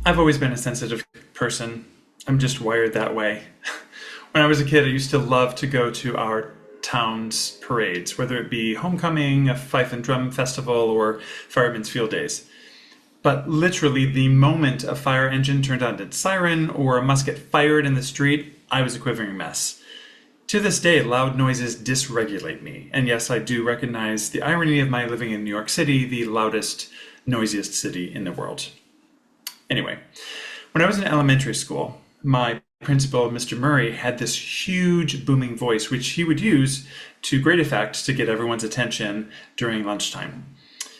I've always been a sensitive person. I'm just wired that way. When I was a kid, I used to love to go to our town's parades, whether it be homecoming, a fife and drum festival, or firemen's field days. But literally, the moment a fire engine turned on its siren or a musket fired in the street, I was a quivering mess. To this day, loud noises dysregulate me. And yes, I do recognize the irony of my living in New York City, the loudest, noisiest city in the world. Anyway, when I was in elementary school, my principal, Mr. Murray, had this huge booming voice, which he would use to great effect to get everyone's attention during lunchtime.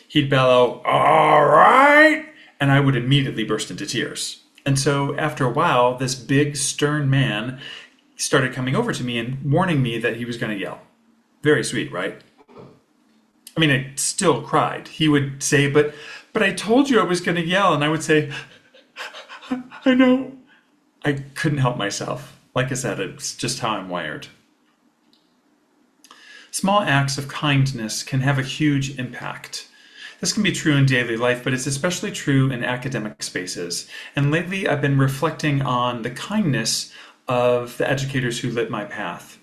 He'd bellow, "All right!" and I would immediately burst into tears. And so after a while, this big, stern man started coming over to me and warning me that he was going to yell. Very sweet, right? I mean, I still cried. He would say, but I told you I was going to yell. And I would say, I know. I couldn't help myself. Like I said, it's just how I'm wired. Small acts of kindness can have a huge impact. This can be true in daily life, but it's especially true in academic spaces. And lately, I've been reflecting on the kindness of the educators who lit my path.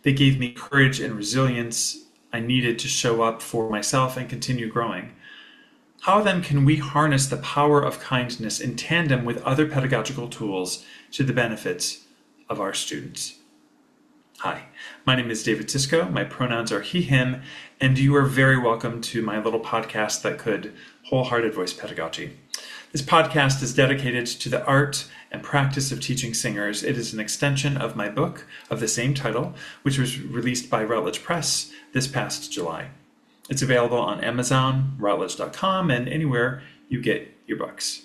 They gave me courage and resilience I needed to show up for myself and continue growing. How then can we harness the power of kindness in tandem with other pedagogical tools to the benefits of our students? Hi, my name is David Sisco. My pronouns are he, him, and you are very welcome to my little podcast that could Wholehearted Voice Pedagogy. This podcast is dedicated to the art and practice of teaching singers. It is an extension of my book of the same title, which was released by Routledge Press this past July. It's available on Amazon, Routledge.com, and anywhere you get your books.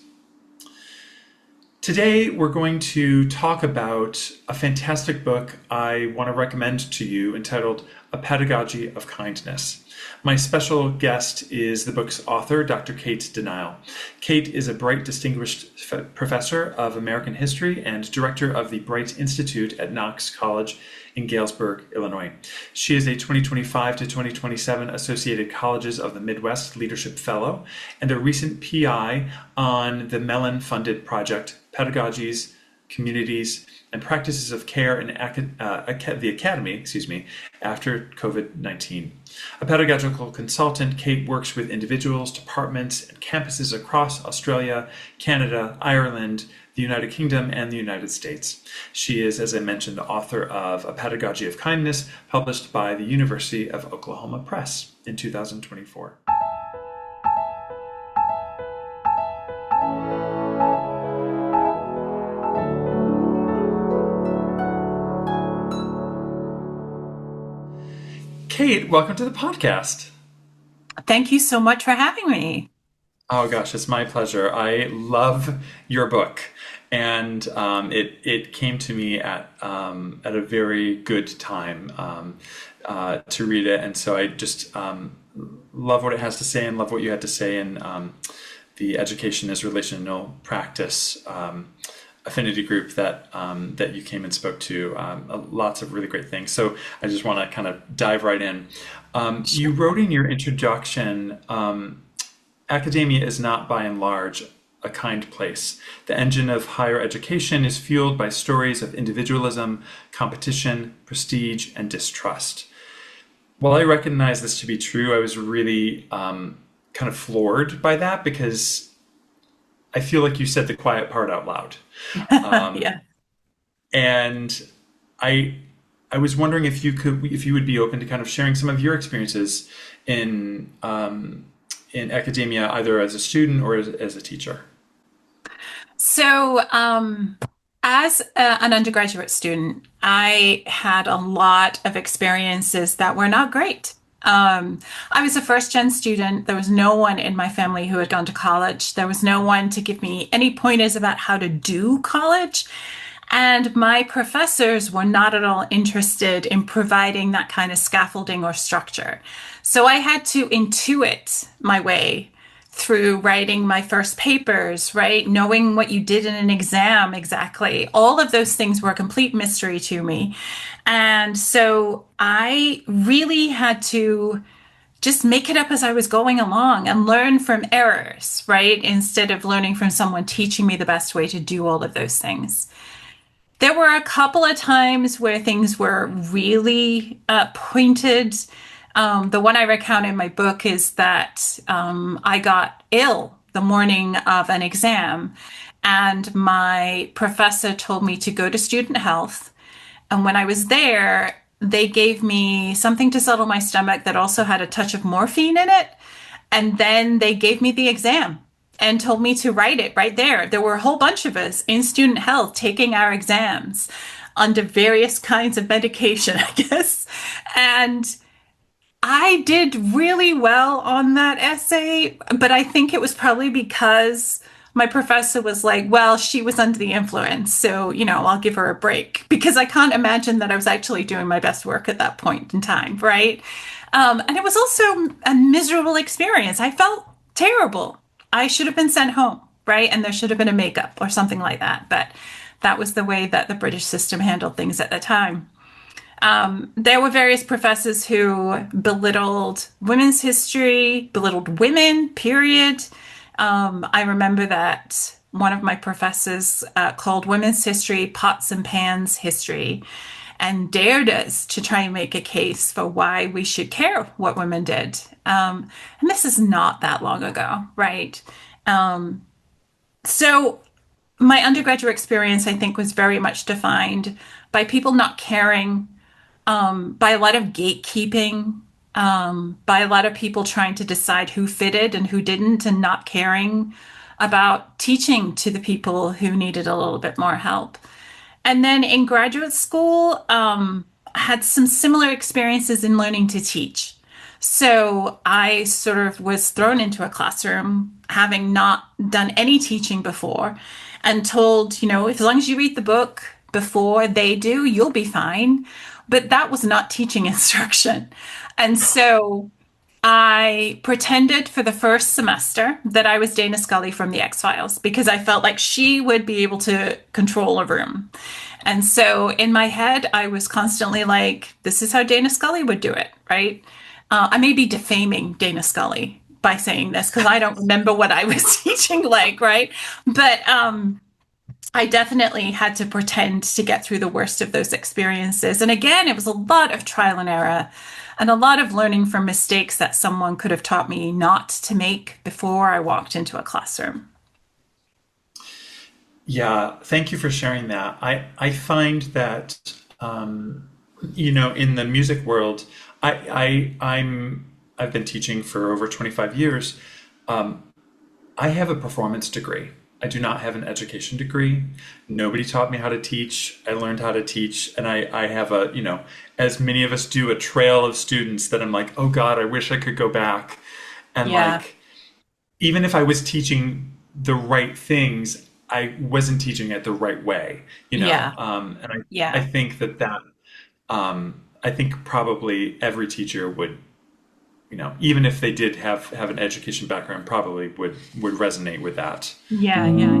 Today, we're going to talk about a fantastic book I want to recommend to you entitled A Pedagogy of Kindness. My special guest is the book's author, Dr. Cate Denial. Cate is a bright, distinguished professor of American history and director of the Bright Institute at Knox College in Galesburg, Illinois. She is a 2025 to 2027 Associated Colleges of the Midwest Leadership Fellow and a recent PI on the Mellon-funded project Pedagogies, Communities, and Practices of Care in the Academy, after COVID-19. A pedagogical consultant, Cate works with individuals, departments, and campuses across Australia, Canada, Ireland, the United Kingdom, and the United States. She is, as I mentioned, the author of A Pedagogy of Kindness, published by the University of Oklahoma Press in 2024. Cate, welcome to the podcast. Thank you so much for having me. Oh gosh, it's my pleasure. I love your book, and it came to me at a very good time to read it, and so I just love what it has to say and love what you had to say in the Education as Relational Practice affinity group that you came and spoke to. Lots of really great things. So I just want to kind of dive right in. You wrote in your introduction, academia is not by and large a kind place. The engine of higher education is fueled by stories of individualism, competition, prestige, and distrust. While I recognize this to be true, I was really kind of floored by that because I feel like you said the quiet part out loud. Yeah. And I was wondering if you would be open to kind of sharing some of your experiences in academia, either as a student or as a teacher. So, as an undergraduate student, I had a lot of experiences that were not great. I was a first-gen student. There was no one in my family who had gone to college. There was no one to give me any pointers about how to do college. And my professors were not at all interested in providing that kind of scaffolding or structure. So I had to intuit my way through writing my first papers, right? Knowing what you did in an exam exactly. All of those things were a complete mystery to me. And so I really had to just make it up as I was going along and learn from errors, right? Instead of learning from someone teaching me the best way to do all of those things. There were a couple of times where things were really pointed. The one I recount in my book is that I got ill the morning of an exam, and my professor told me to go to student health. And when I was there, they gave me something to settle my stomach that also had a touch of morphine in it. And then they gave me the exam and told me to write it right there. There were a whole bunch of us in student health taking our exams under various kinds of medication, I guess. And I did really well on that essay, but I think it was probably because my professor was like, well, she was under the influence, so, I'll give her a break because I can't imagine that I was actually doing my best work at that point in time, right? And it was also a miserable experience. I felt terrible. I should have been sent home, right? And there should have been a makeup or something like that. But that was the way that the British system handled things at the time. There were various professors who belittled women's history, belittled women, period. I remember that one of my professors called women's history pots and pans history and dared us to try and make a case for why we should care what women did. And this is not that long ago, right? So my undergraduate experience, I think, was very much defined by people not caring, by a lot of gatekeeping, by a lot of people trying to decide who fitted and who didn't, and not caring about teaching to the people who needed a little bit more help. And then in graduate school, I had some similar experiences in learning to teach. So I sort of was thrown into a classroom having not done any teaching before and told, as long as you read the book before they do, you'll be fine. But that was not teaching instruction. And so I pretended for the first semester that I was Dana Scully from The X-Files because I felt like she would be able to control a room. And so in my head, I was constantly like, this is how Dana Scully would do it, right? I may be defaming Dana Scully by saying this because I don't remember what I was teaching like, right? But I definitely had to pretend to get through the worst of those experiences. And again, it was a lot of trial and error and a lot of learning from mistakes that someone could have taught me not to make before I walked into a classroom. Yeah, thank you for sharing that. I find that in the music world, I've been teaching for over 25 years. I have a performance degree. I do not have an education degree. Nobody taught me how to teach. I learned how to teach, and I have as many of us do, a trail of students that I'm like, oh God, I wish I could go back. And Yeah, like, even if I was teaching the right things, I wasn't teaching it the right way, yeah, and I yeah. think I think probably every teacher would, even if they did have an education background, probably would resonate with that. Yeah, yeah.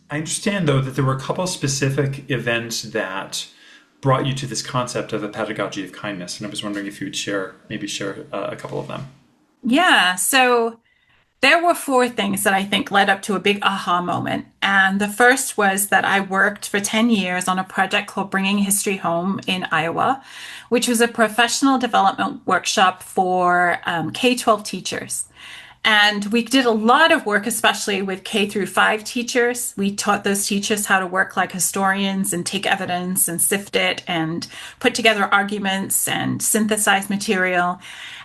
I understand though that there were a couple specific events that brought you to this concept of a pedagogy of kindness, and I was wondering if you would share a couple of them. Yeah. So there were four things that I think led up to a big aha moment. And the first was that I worked for 10 years on a project called Bringing History Home in Iowa, which was a professional development workshop for K-12 teachers. And we did a lot of work, especially with K through 5 teachers. We taught those teachers how to work like historians and take evidence and sift it and put together arguments and synthesize material.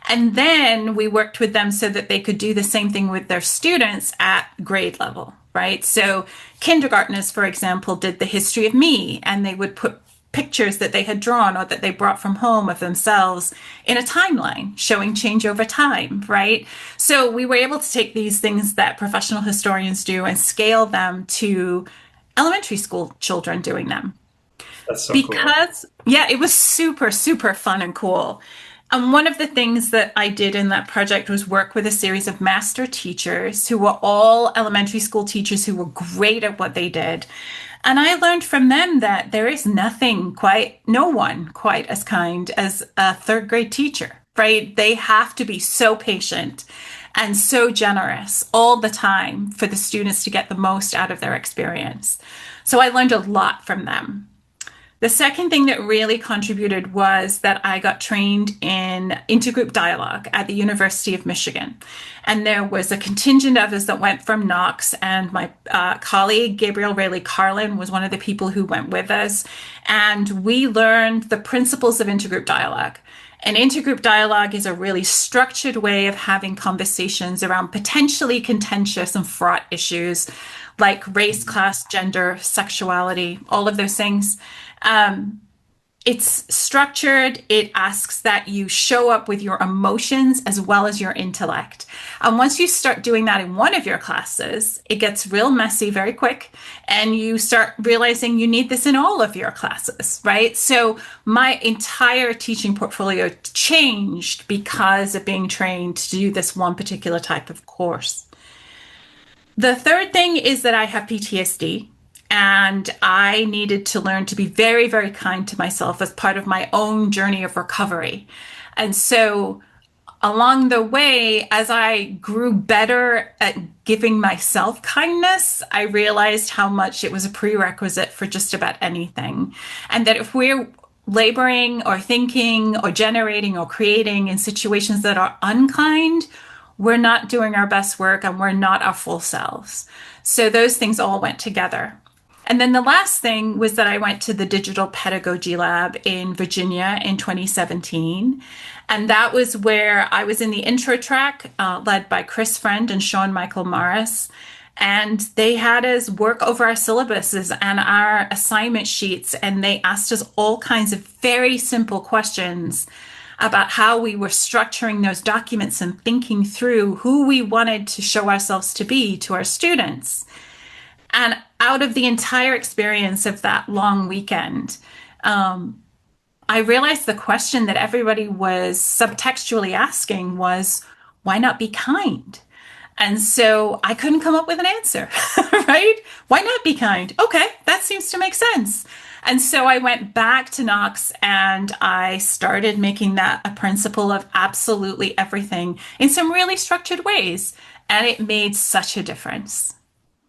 And then we worked with them so that they could do the same thing with their students at grade level, right? So kindergartners, for example, did the history of me, and they would put pictures that they had drawn or that they brought from home of themselves in a timeline showing change over time, right? So we were able to take these things that professional historians do and scale them to elementary school children doing them. That's so cool. Because, yeah, it was super, super fun and cool. And one of the things that I did in that project was work with a series of master teachers who were all elementary school teachers who were great at what they did. And I learned from them that there is no one quite as kind as a third grade teacher, right? They have to be so patient and so generous all the time for the students to get the most out of their experience. So I learned a lot from them. The second thing that really contributed was that I got trained in intergroup dialogue at the University of Michigan. And there was a contingent of us that went from Knox, and my colleague, Gabriel Rayleigh Carlin, was one of the people who went with us. And we learned the principles of intergroup dialogue. And intergroup dialogue is a really structured way of having conversations around potentially contentious and fraught issues like race, class, gender, sexuality, all of those things. Um, it's structured. It asks that you show up with your emotions as well as your intellect. And once you start doing that in one of your classes, it gets real messy very quick. And you start realizing you need this in all of your classes, right? So my entire teaching portfolio changed because of being trained to do this one particular type of course. The third thing is that I have PTSD. And I needed to learn to be very, very kind to myself as part of my own journey of recovery. And so, along the way, as I grew better at giving myself kindness, I realized how much it was a prerequisite for just about anything. And that if we're laboring or thinking or generating or creating in situations that are unkind, we're not doing our best work and we're not our full selves. So, those things all went together. And then the last thing was that I went to the Digital Pedagogy Lab in Virginia in 2017. And that was where I was in the intro track, led by Chris Friend and Sean Michael Morris. And they had us work over our syllabuses and our assignment sheets. And they asked us all kinds of very simple questions about how we were structuring those documents and thinking through who we wanted to show ourselves to be to our students. And out of the entire experience of that long weekend, I realized the question that everybody was subtextually asking was, why not be kind? And so I couldn't come up with an answer, right? Why not be kind? Okay, that seems to make sense. And so I went back to Knox and I started making that a principle of absolutely everything in some really structured ways. And it made such a difference.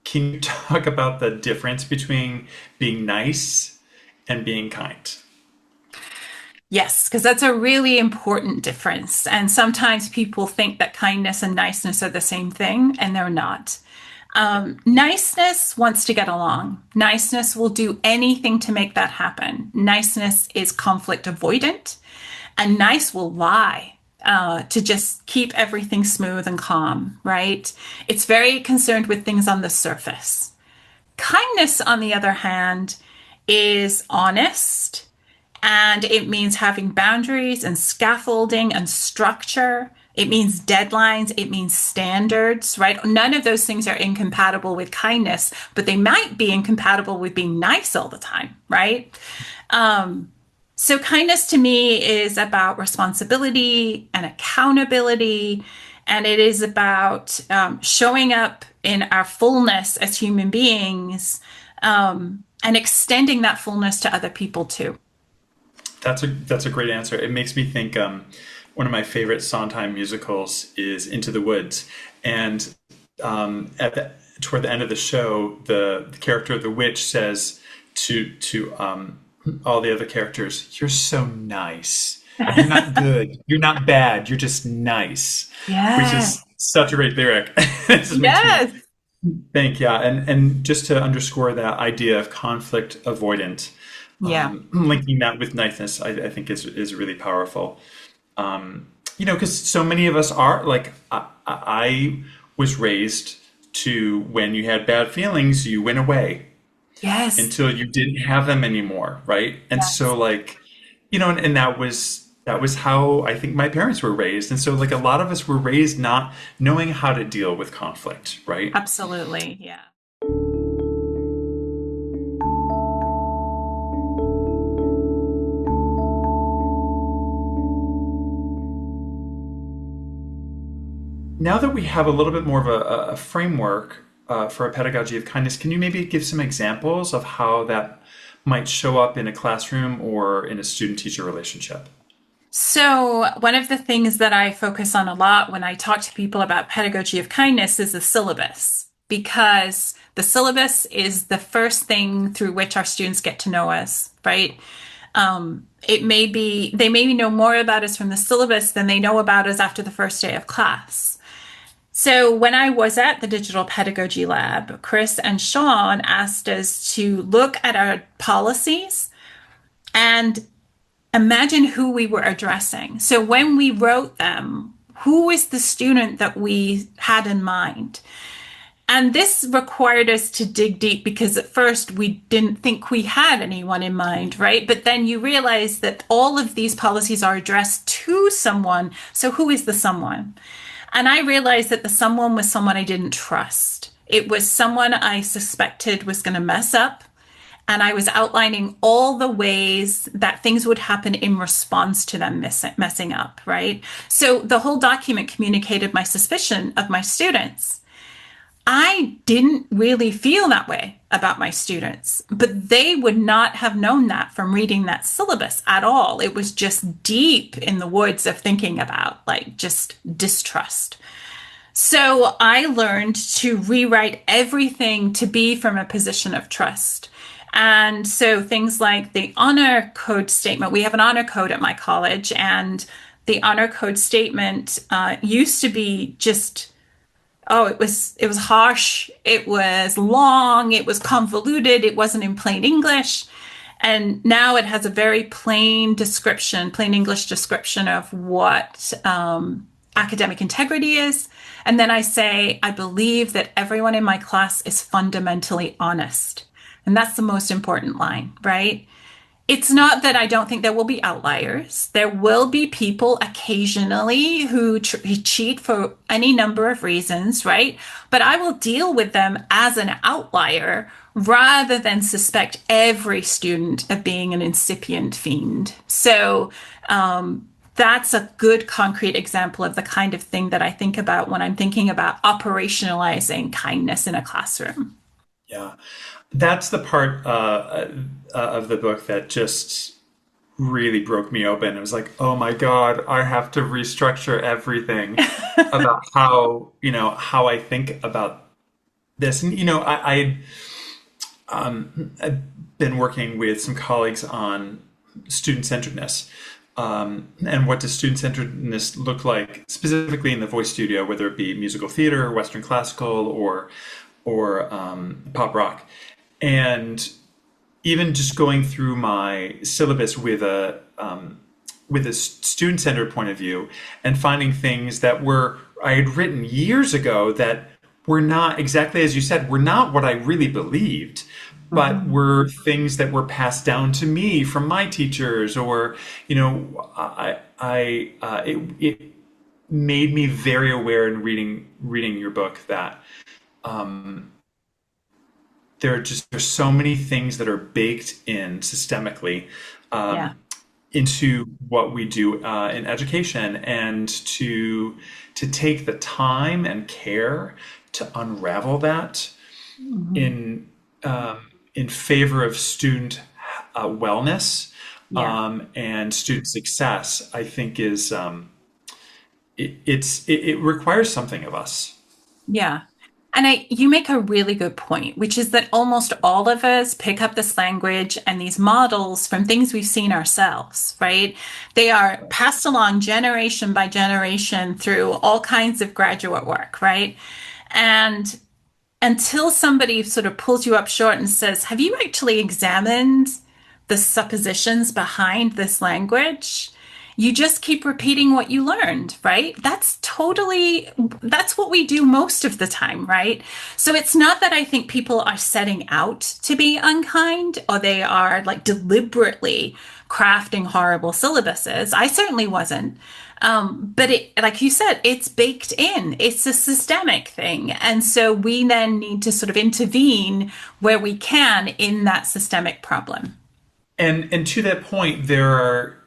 Can you talk about the difference between being nice and being kind? Yes, because that's a really important difference. And sometimes people think that kindness and niceness are the same thing, and they're not. Niceness wants to get along. Niceness will do anything to make that happen. Niceness is conflict avoidant, and nice will lie to just keep everything smooth and calm, right? It's very concerned with things on the surface. Kindness, on the other hand, is honest and it means having boundaries and scaffolding and structure. It means deadlines. It means standards, right? None of those things are incompatible with kindness, but they might be incompatible with being nice all the time, right? So kindness to me is about responsibility and accountability, and it is about showing up in our fullness as human beings and extending that fullness to other people too. That's a great answer. It makes me think one of my favorite Sondheim musicals is Into the Woods, and toward the end of the show, the character of the witch says to all the other characters, "You're so nice. You're not good. You're not bad. You're just nice," which is Yes. such a great lyric. It just makes me Yes. think, yeah, and just to underscore that idea of conflict avoidant, Yeah. linking that with niceness, I think is really powerful. Because so many of us are like, I was raised to when you had bad feelings, you went away Yes. until you didn't have them anymore, right? And so Yes. like, and that was how I think my parents were raised. And so like a lot of us were raised not knowing how to deal with conflict, right? Absolutely. Yeah. Now that we have a little bit more of a framework for a pedagogy of kindness, can you maybe give some examples of how that might show up in a classroom or in a student-teacher relationship? So, one of the things that I focus on a lot when I talk to people about pedagogy of kindness is the syllabus, because the syllabus is the first thing through which our students get to know us, right? It may be, they may know more about us from the syllabus than they know about us after the first day of class. So, when I was at the Digital Pedagogy Lab, Chris and Sean asked us to look at our policies and imagine who we were addressing. So when we wrote them, who is the student that we had in mind? And this required us to dig deep because at first we didn't think we had anyone in mind, right? But then you realize that all of these policies are addressed to someone. So who is the someone? And I realized that the someone was someone I didn't trust. It was someone I suspected was going to mess up, and I was outlining all the ways that things would happen in response to them messing up, right? So the whole document communicated my suspicion of my students. I didn't really feel that way about my students, but they would not have known that from reading that syllabus at all. It was just deep in the woods of thinking about like just distrust. So I learned to rewrite everything to be from a position of trust. And so things like the honor code statement, we have an honor code at my college, and the honor code statement used to be just, oh, it was harsh, it was long, it was convoluted, it wasn't in plain English. And now it has a very plain description, plain English description of what academic integrity is. And then I say, I believe that everyone in my class is fundamentally honest. And that's the most important line, right? It's not that I don't think there will be outliers. There will be people occasionally who cheat for any number of reasons, right? But I will deal with them as an outlier rather than suspect every student of being an incipient fiend. So that's a good concrete example of the kind of thing that I think about when I'm thinking about operationalizing kindness in a classroom. Yeah. That's the part of the book that just really broke me open. It was like, oh my God, I have to restructure everything about how I think about this. And, I've been working with some colleagues on student-centeredness. And what does student-centeredness look like specifically in the voice studio, whether it be musical theater, Western classical, or pop rock. And even just going through my syllabus with a student-centered point of view and finding things that I had written years ago that were not exactly as you said, were not what I really believed, but were things that were passed down to me from my teachers, or it made me very aware in reading your book that there's so many things that are baked in systemically Yeah. into what we do in education, and to take the time and care to unravel that Mhm. in in favor of student wellness Yeah. and student success, I think is it requires something of us. Yeah. And you make a really good point, which is that almost all of us pick up this language and these models from things we've seen ourselves, right? They are passed along generation by generation through all kinds of graduate work, right? And until somebody sort of pulls you up short and says, have you actually examined the suppositions behind this language? You just keep repeating what you learned, right? That's what we do most of the time, right? So it's not that I think people are setting out to be unkind or they are like deliberately crafting horrible syllabuses. I certainly wasn't. But like you said, it's baked in. It's a systemic thing. And so we then need to sort of intervene where we can in that systemic problem. And to that point, there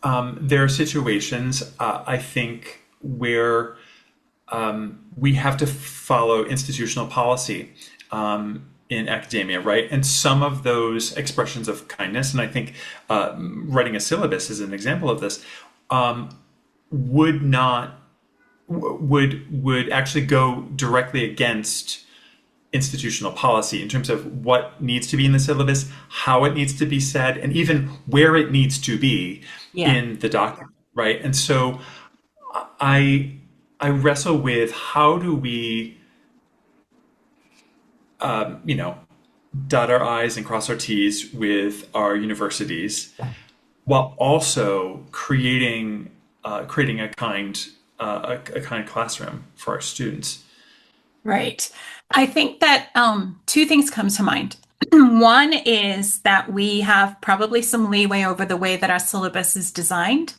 are situations I think where we have to follow institutional policy in academia, right? And some of those expressions of kindness, and I think writing a syllabus is an example of this, would not would actually go directly against institutional policy in terms of what needs to be in the syllabus, how it needs to be said, and even where it needs to be Yeah. in the document, right? And so I I wrestle with how do we, you know, dot our I's and cross our T's with our universities, while also creating a kind classroom for our students. Right. I think that two things come to mind. One is that we have probably some leeway over the way that our syllabus is designed.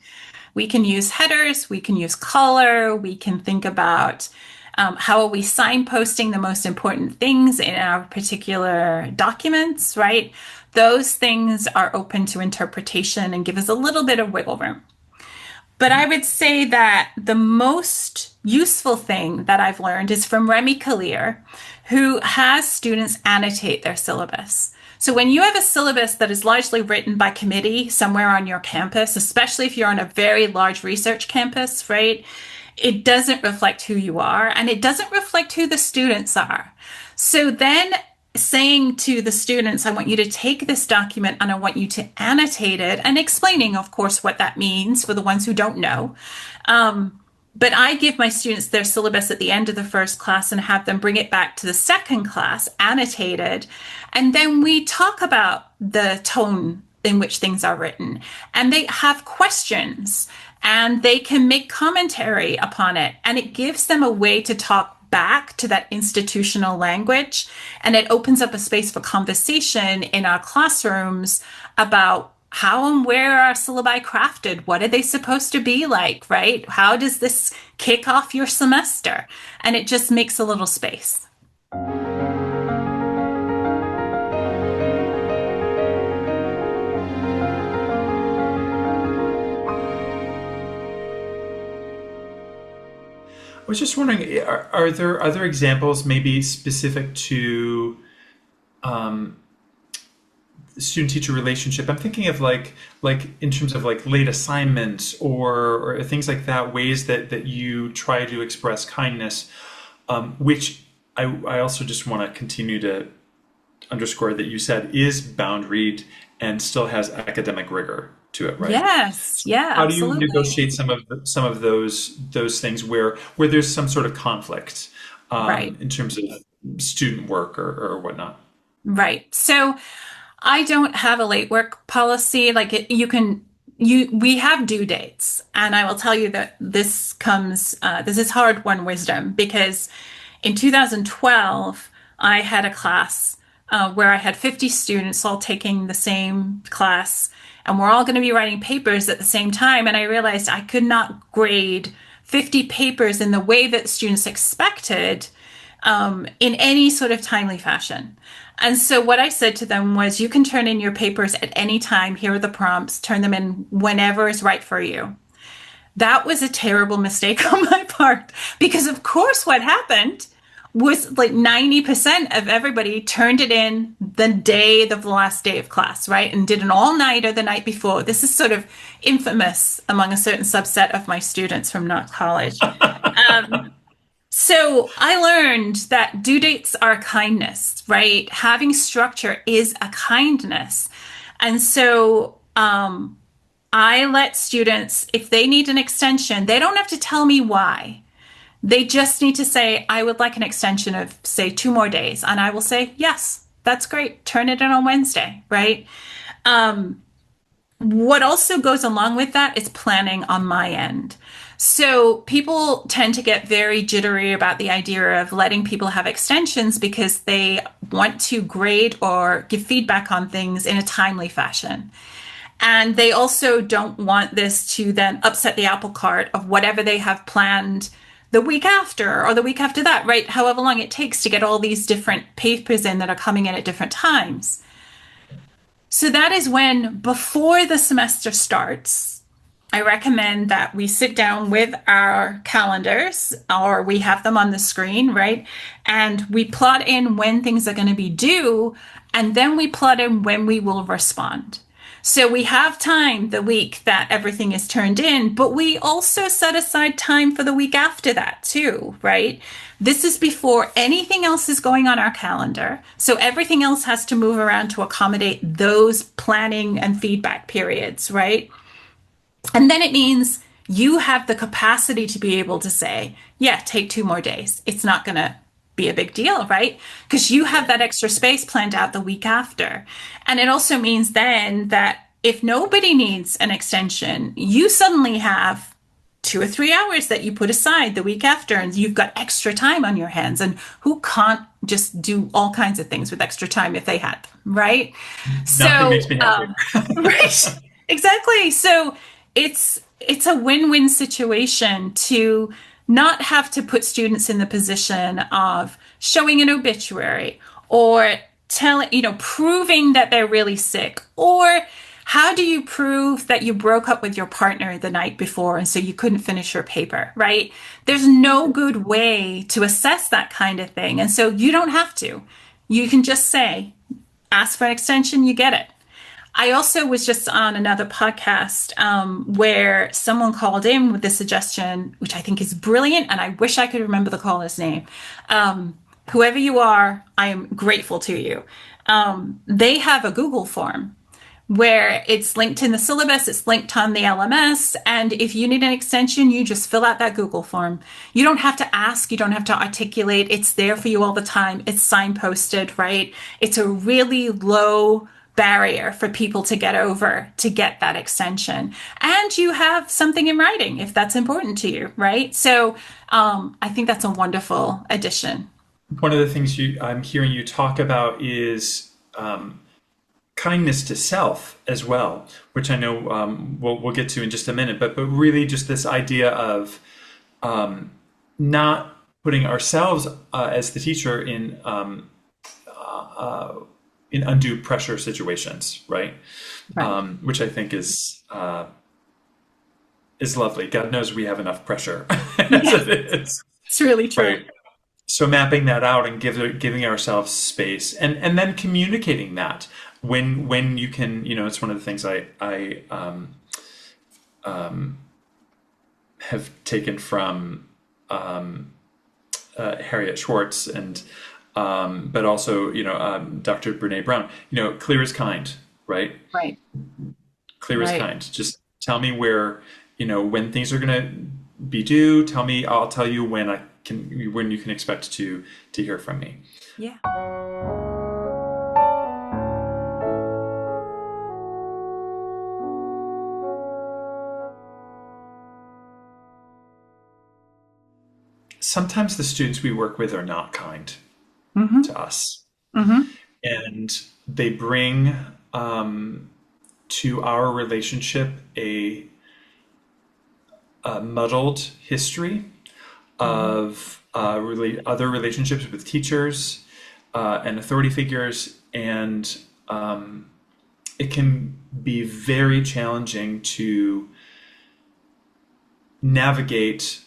We can use headers, we can use color, we can think about how are we signposting the most important things in our particular documents, right? Those things are open to interpretation and give us a little bit of wiggle room. But I would say that the most useful thing that I've learned is from Remy Kalir, who has students annotate their syllabus. So when you have a syllabus that is largely written by committee somewhere on your campus, especially if you're on a very large research campus, right? It doesn't reflect who you are and it doesn't reflect who the students are. So then saying to the students, I want you to take this document and I want you to annotate it and explaining, of course, what that means for the ones who don't know. But I give my students their syllabus at the end of the first class and have them bring it back to the second class, annotated. And then we talk about the tone in which things are written. And they have questions and they can make commentary upon it. And it gives them a way to talk back to that institutional language. And it opens up a space for conversation in our classrooms about how and where are syllabi crafted? What are they supposed to be like, right? How does this kick off your semester? And it just makes a little space. I was just wondering, are there other examples maybe specific to student-teacher relationship? I'm thinking of like in terms of like late assignments or things like that, ways that you try to express kindness, which I also just want to continue to underscore that you said is boundaried and still has academic rigor to it, right? Yes, yeah, How do you absolutely. negotiate some of those things where there's some sort of conflict Right, in terms of student work or whatnot? right. So I don't have a late work policy. Like you can, we have due dates. And I will tell you that this is hard won wisdom because in 2012, I had a class where I had 50 students all taking the same class and we're all going to be writing papers at the same time. And I realized I could not grade 50 papers in the way that students expected in any sort of timely fashion. And so what I said to them was, you can turn in your papers at any time. Here are the prompts. Turn them in whenever is right for you. That was a terrible mistake on my part because, of course, what happened was like 90% of everybody turned it in the day of the last day of class, right? And did an all-nighter the night before. This is sort of infamous among a certain subset of my students from Knox College. So I learned that due dates are a kindness, right? Having structure is a kindness. And so I let students, if they need an extension, they don't have to tell me why. They just need to say, I would like an extension of, say, 2 more days. And I will say, yes, that's great. Turn it in on Wednesday, right? What also goes along with that is planning on my end. So people tend to get very jittery about the idea of letting people have extensions because they want to grade or give feedback on things in a timely fashion. And they also don't want this to then upset the apple cart of whatever they have planned the week after or the week after that, right? However long it takes to get all these different papers in that are coming in at different times. So that is when, before the semester starts, I recommend that we sit down with our calendars or we have them on the screen, right? And we plot in when things are going to be due, and then we plot in when we will respond. So we have time the week that everything is turned in, but we also set aside time for the week after that too, right? This is before anything else is going on our calendar. So everything else has to move around to accommodate those planning and feedback periods, right? And then it means you have the capacity to be able to say, yeah, take 2 more days. It's not going to be a big deal, right? Because you have that extra space planned out the week after. And it also means then that if nobody needs an extension, you suddenly have 2 or 3 hours that you put aside the week after, and you've got extra time on your hands. And who can't just do all kinds of things with extra time if they had them, right? Nothing So, makes me happier. right, exactly. So it's a win-win situation to not have to put students in the position of showing an obituary or telling, proving that they're really sick, or how do you prove that you broke up with your partner the night before and so you couldn't finish your paper, right? There's no good way to assess that kind of thing. And so you don't have to. You can just say, ask for an extension, you get it. I also was just on another podcast where someone called in with the suggestion, which I think is brilliant, and I wish I could remember the caller's name. Whoever you are, I am grateful to you. They have a Google form where it's linked in the syllabus, it's linked on the LMS, and if you need an extension, you just fill out that Google form. You don't have to ask, you don't have to articulate, it's there for you all the time, it's signposted, right? It's a really low barrier for people to get over to get that extension. And you have something in writing if that's important to you, right? So I think that's a wonderful addition. One of the things I'm hearing you talk about is kindness to self as well, which I know we'll get to in just a minute. But really, just this idea of not putting ourselves as the teacher in undue pressure situations, right? Right. Which I think is lovely. God knows we have enough pressure as Yeah, it is, it's really true. right? So mapping that out and giving ourselves space, and then communicating that when you can, it's one of the things I have taken from Harriet Schwartz and but also Dr. Brene Brown. Clear is kind, right? Right. Clear is Right. kind. Just tell me where, when things are gonna be due. Tell me, I'll tell you when you can expect to hear from me. Yeah. Sometimes the students we work with are not kind Mm-hmm. to us, Mm-hmm. and they bring to our relationship a muddled history Mm-hmm. of really other relationships with teachers and authority figures, and it can be very challenging to navigate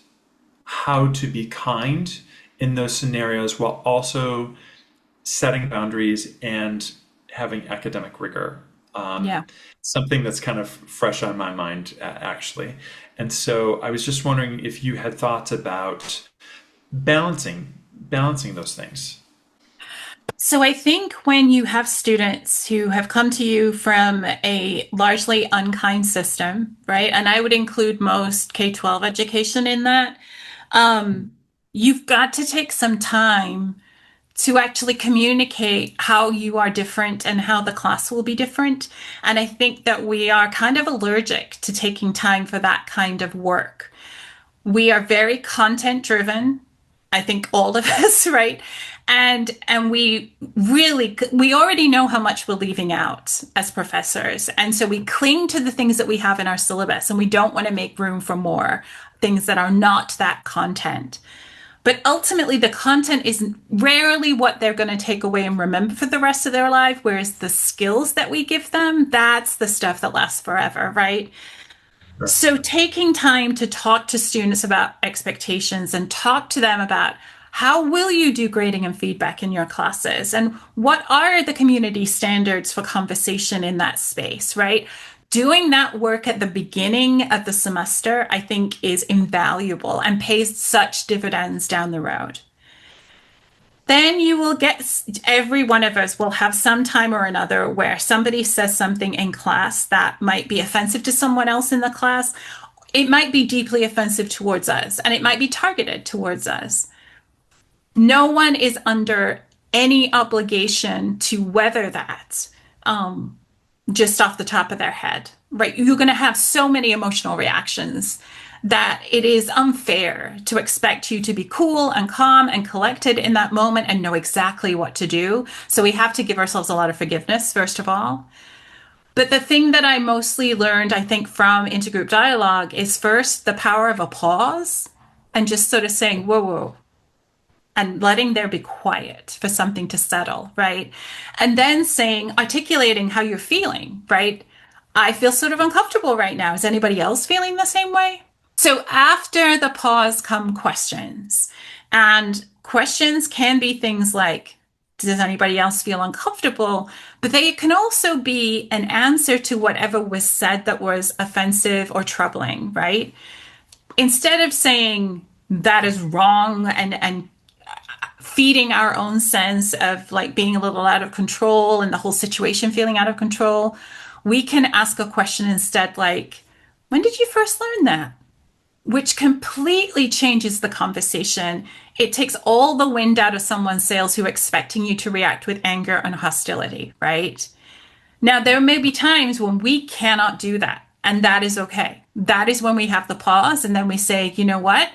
how to be kind in those scenarios while also setting boundaries and having academic rigor. Um, Yeah. Something that's kind of fresh on my mind, actually. And so I was just wondering if you had thoughts about balancing those things. So I think when you have students who have come to you from a largely unkind system, right? And I would include most K-12 education in that. Um, you've got to take some time to actually communicate how you are different and how the class will be different. And I think that we are kind of allergic to taking time for that kind of work. We are very content driven. I think all of us, right? And we already know how much we're leaving out as professors. And so we cling to the things that we have in our syllabus and we don't want to make room for more things that are not that content. But ultimately, the content is rarely what they're going to take away and remember for the rest of their life. Whereas the skills that we give them, that's the stuff that lasts forever, right? Sure. So, taking time to talk to students about expectations and talk to them about how will you do grading and feedback in your classes and what are the community standards for conversation in that space, right? Doing that work at the beginning of the semester, I think, is invaluable and pays such dividends down the road. Then you will get, every one of us will have some time or another where somebody says something in class that might be offensive to someone else in the class. It might be deeply offensive towards us and it might be targeted towards us. No one is under any obligation to weather that just off the top of their head, right? You're going to have so many emotional reactions that it is unfair to expect you to be cool and calm and collected in that moment and know exactly what to do. So we have to give ourselves a lot of forgiveness, first of all. But the thing that I mostly learned, I think, from intergroup dialogue is first the power of a pause and just sort of saying, whoa, whoa, and letting there be quiet for something to settle, right? And then saying, articulating how you're feeling, right? I feel sort of uncomfortable right now. Is anybody else feeling the same way? So after the pause come questions. And questions can be things like, does anybody else feel uncomfortable? But they can also be an answer to whatever was said that was offensive or troubling, right? Instead of saying that is wrong and feeding our own sense of like being a little out of control and the whole situation feeling out of control, we can ask a question instead like, when did you first learn that? Which completely changes the conversation. It takes all the wind out of someone's sails who are expecting you to react with anger and hostility, right? Now, there may be times when we cannot do that, and that is okay. That is when we have the pause, and then we say, you know what?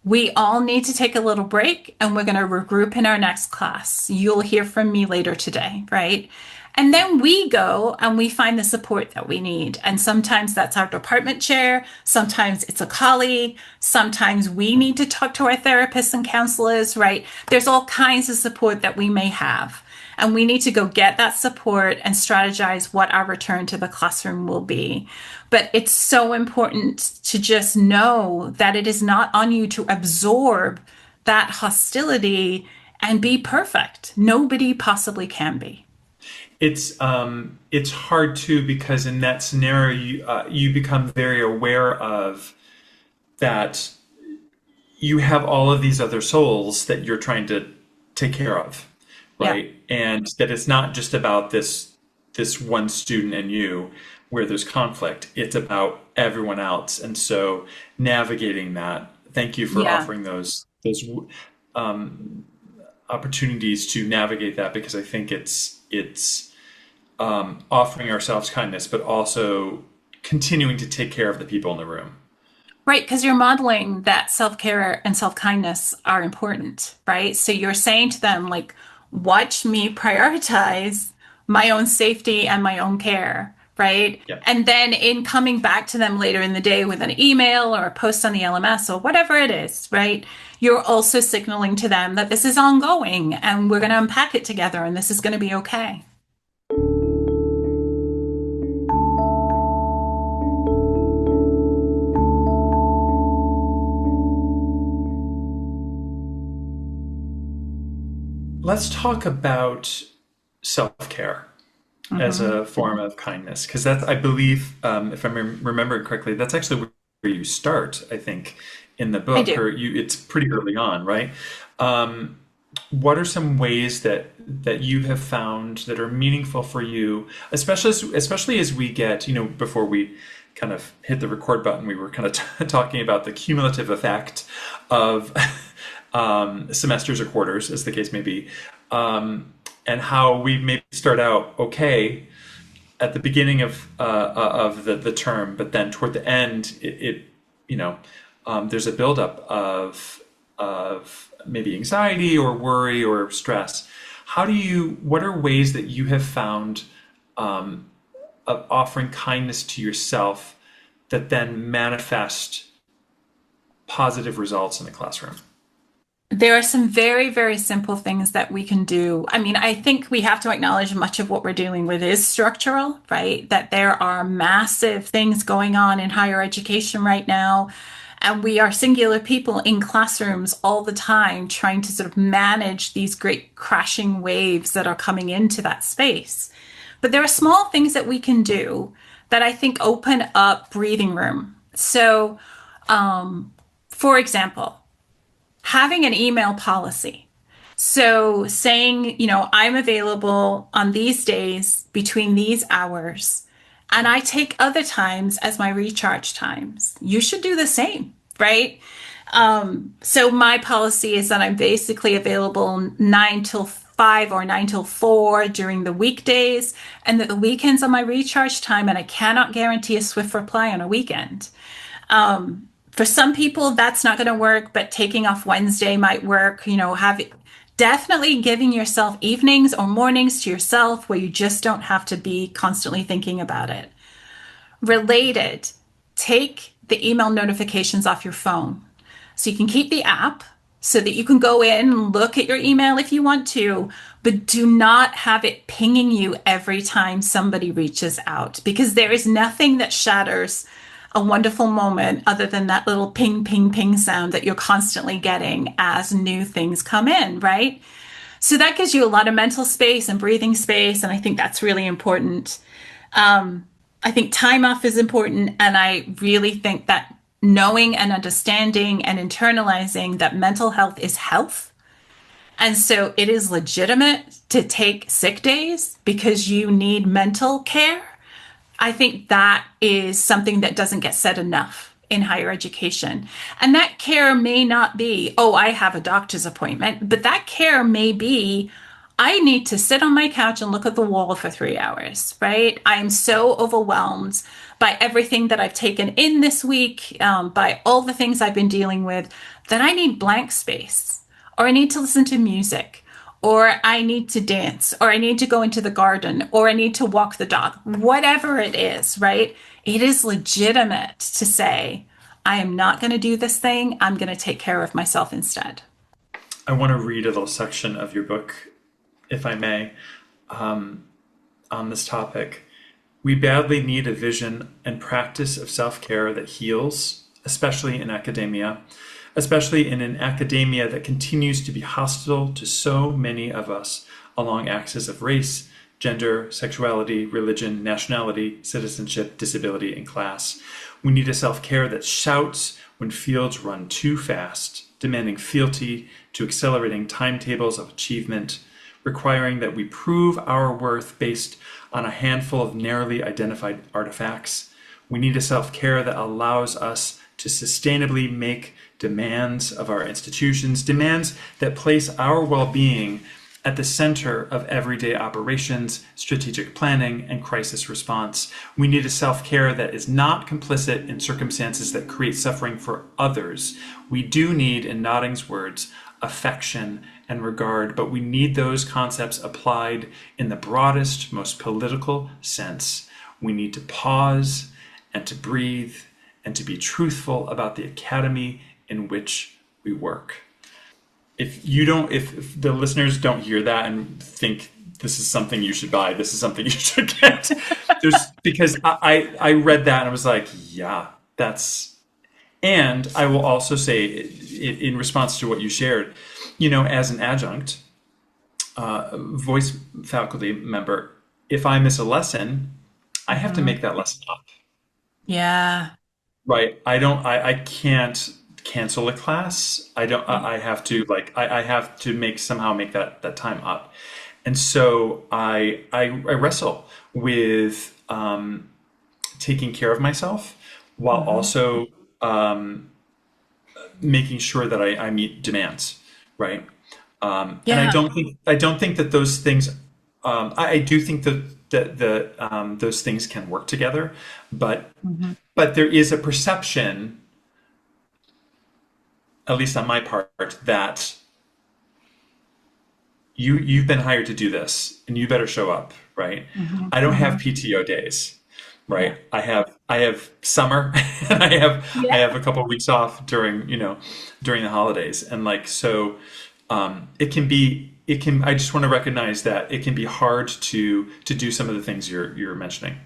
We all need to take a little break and we're going to regroup in our next class. You'll hear from me later today, right? And then we go and we find the support that we need. And sometimes that's our department chair. Sometimes it's a colleague. Sometimes we need to talk to our therapists and counselors, right? There's all kinds of support that we may have. And we need to go get that support and strategize what our return to the classroom will be. But it's so important to just know that it is not on you to absorb that hostility and be perfect. Nobody possibly can be. It's hard too because in that scenario you become very aware of that you have all of these other souls that you're trying to take care of, Yeah. right? And that it's not just about this one student and you where there's conflict. It's about everyone else. And so navigating that, thank you for Yeah. offering those opportunities to navigate that because I think it's offering ourselves kindness, but also continuing to take care of the people in the room. Right, because you're modeling that self-care and self-kindness are important, right? So you're saying to them, like, watch me prioritize my own safety and my own care, right? Yeah. And then in coming back to them later in the day with an email or a post on the LMS or whatever it is, right? You're also signaling to them that this is ongoing and we're going to unpack it together and this is going to be okay. Let's talk about self-care as Mm-hmm. a form of kindness, because that's, I believe, if I'm remembering correctly, that's actually where you start, I think, in the I book, do. or it's pretty early on, right? Um, what are some ways that you have found that are meaningful for you, especially as we get, before we kind of hit the record button, we were kind of talking about the cumulative effect of semesters or quarters, as the case may be, and how we maybe start out okay at the beginning of the term, but then toward the end, you know, there's a buildup of maybe anxiety or worry or stress. What are ways that you have found of offering kindness to yourself that then manifest positive results in the classroom? There are some very, very simple things that we can do. I mean, I think we have to acknowledge much of what we're dealing with is structural, right? That there are massive things going on in higher education right now. And we are singular people in classrooms all the time trying to sort of manage these great crashing waves that are coming into that space. But there are small things that we can do that I think open up breathing room. So, for example, having an email policy. So saying, I'm available on these days between these hours, and I take other times as my recharge times. You should do the same, right? So my policy is that I'm basically available 9 till 5 or 9 till 4 during the weekdays, and that the weekends are my recharge time, and I cannot guarantee a swift reply on a weekend. For some people, that's not going to work, but taking off Wednesday might work. Definitely giving yourself evenings or mornings to yourself where you just don't have to be constantly thinking about it. Related, take the email notifications off your phone. So you can keep the app so that you can go in and look at your email if you want to, but do not have it pinging you every time somebody reaches out, because there is nothing that shatters a wonderful moment other than that little ping, ping, ping sound that you're constantly getting as new things come in, right? So that gives you a lot of mental space and breathing space. And I think that's really important. I think time off is important. And I really think that knowing and understanding and internalizing that mental health is health. And so it is legitimate to take sick days because you need mental care. I think that is something that doesn't get said enough in higher education. And that care may not be, oh, I have a doctor's appointment, but that care may be, I need to sit on my couch and look at the wall for 3 hours, right? I am so overwhelmed by everything that I've taken in this week, by all the things I've been dealing with, that I need blank space, or I need to listen to music, or I need to dance, or I need to go into the garden, or I need to walk the dog, whatever it is, right? It is legitimate to say, I am not going to do this thing. I'm going to take care of myself instead. I want to read a little section of your book, if I may, on this topic. We badly need a vision and practice of self-care that heals, especially in academia, especially in an academia that continues to be hostile to so many of us along axes of race, gender, sexuality, religion, nationality, citizenship, disability, and class. We need a self-care that shouts when fields run too fast, demanding fealty to accelerating timetables of achievement, requiring that we prove our worth based on a handful of narrowly identified artifacts. We need a self-care that allows us to sustainably make demands of our institutions, demands that place our well-being at the center of everyday operations, strategic planning, and crisis response. We need a self-care that is not complicit in circumstances that create suffering for others. We do need, in Notting's words, affection and regard, but we need those concepts applied in the broadest, most political sense. We need to pause and to breathe and to be truthful about the academy in which we work. If the listeners don't hear that and think this is something you should buy, this is something you should get, because I read that and I was like, yeah, that's, and I will also say in response to what you shared, as an adjunct, voice faculty member, if I miss a lesson, I have to make that lesson up. Yeah. Right. I can't cancel a class. I have to I have to somehow make that time up. And so I wrestle with taking care of myself while Hmm. also making sure that I meet demands. Right. And Yeah. I don't think that those things, I do think that those things can work together, but Hmm. there is a perception, at least on my part, that you've been hired to do this and you better show up, right? Hmm. I don't have Hmm. PTO days. right? Yeah. I have summer and I Yeah. have a couple of weeks off during, during the holidays. And like so it can I just want to recognize that it can be hard to do some of the things you're mentioning.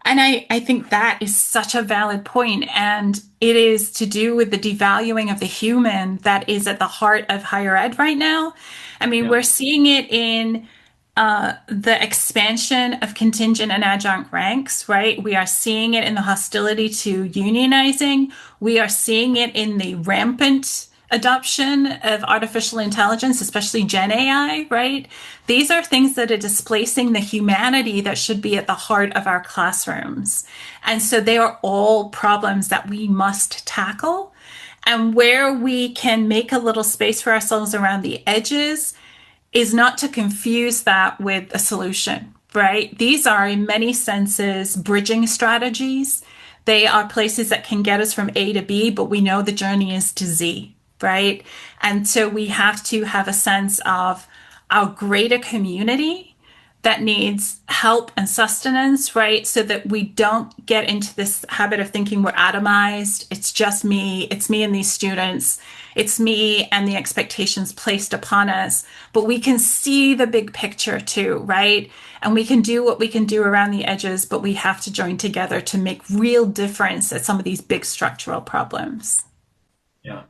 And I think that is such a valid point. And it is to do with the devaluing of the human that is at the heart of higher ed right now. I mean, Yeah. we're seeing it in the expansion of contingent and adjunct ranks, right? We are seeing it in the hostility to unionizing. We are seeing it in the rampant adoption of artificial intelligence, especially Gen AI, right? These are things that are displacing the humanity that should be at the heart of our classrooms. And so they are all problems that we must tackle. And where we can make a little space for ourselves around the edges is not to confuse that with a solution, right? These are, in many senses, bridging strategies. They are places that can get us from A to B, but we know the journey is to Z, right? And so we have to have a sense of our greater community that needs help and sustenance, right? So that we don't get into this habit of thinking we're atomized. It's me and these students. It's me and the expectations placed upon us. But we can see the big picture too, right? And we can do what we can do around the edges, but we have to join together to make real difference at some of these big structural problems. Yeah.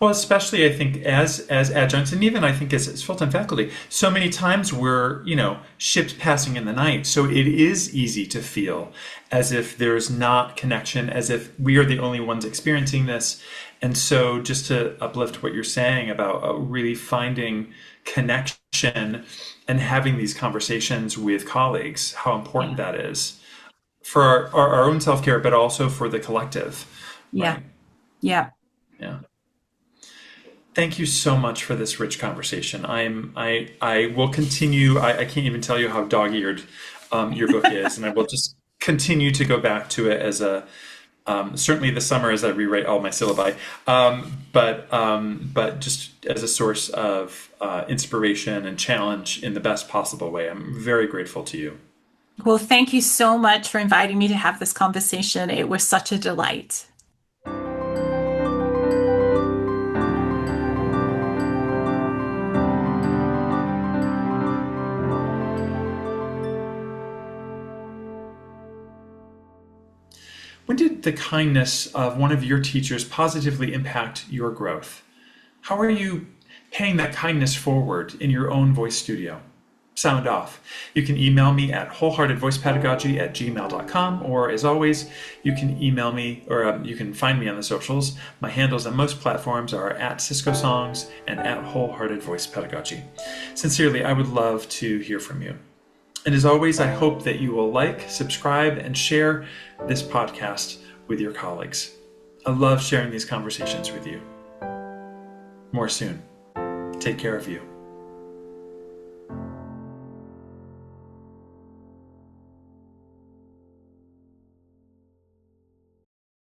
Well, especially I think as adjuncts, and even I think as full-time faculty, so many times we're, ships passing in the night. So it is easy to feel as if there's not connection, as if we are the only ones experiencing this. And so just to uplift what you're saying about really finding connection and having these conversations with colleagues, how important Yeah. that is for our own self-care, but also for the collective, Yeah. right? Yeah. Yeah. Thank you so much for this rich conversation. I will continue. I can't even tell you how dog-eared your book is, and I will just continue to go back to it as a certainly this summer as I rewrite all my syllabi, but just as a source of inspiration and challenge in the best possible way. I'm very grateful to you. Well, thank you so much for inviting me to have this conversation. It was such a delight. When did the kindness of one of your teachers positively impact your growth? How are you paying that kindness forward in your own voice studio? Sound off. You can email me at wholeheartedvoicepedagogy@gmail.com, or as always, you can email me or you can find me on the socials. My handles on most platforms are at Sisco Songs and at Wholehearted Voice Pedagogy. Sincerely, I would love to hear from you. And as always, I hope that you will like, subscribe, and share this podcast with your colleagues. I love sharing these conversations with you. More soon. Take care of you.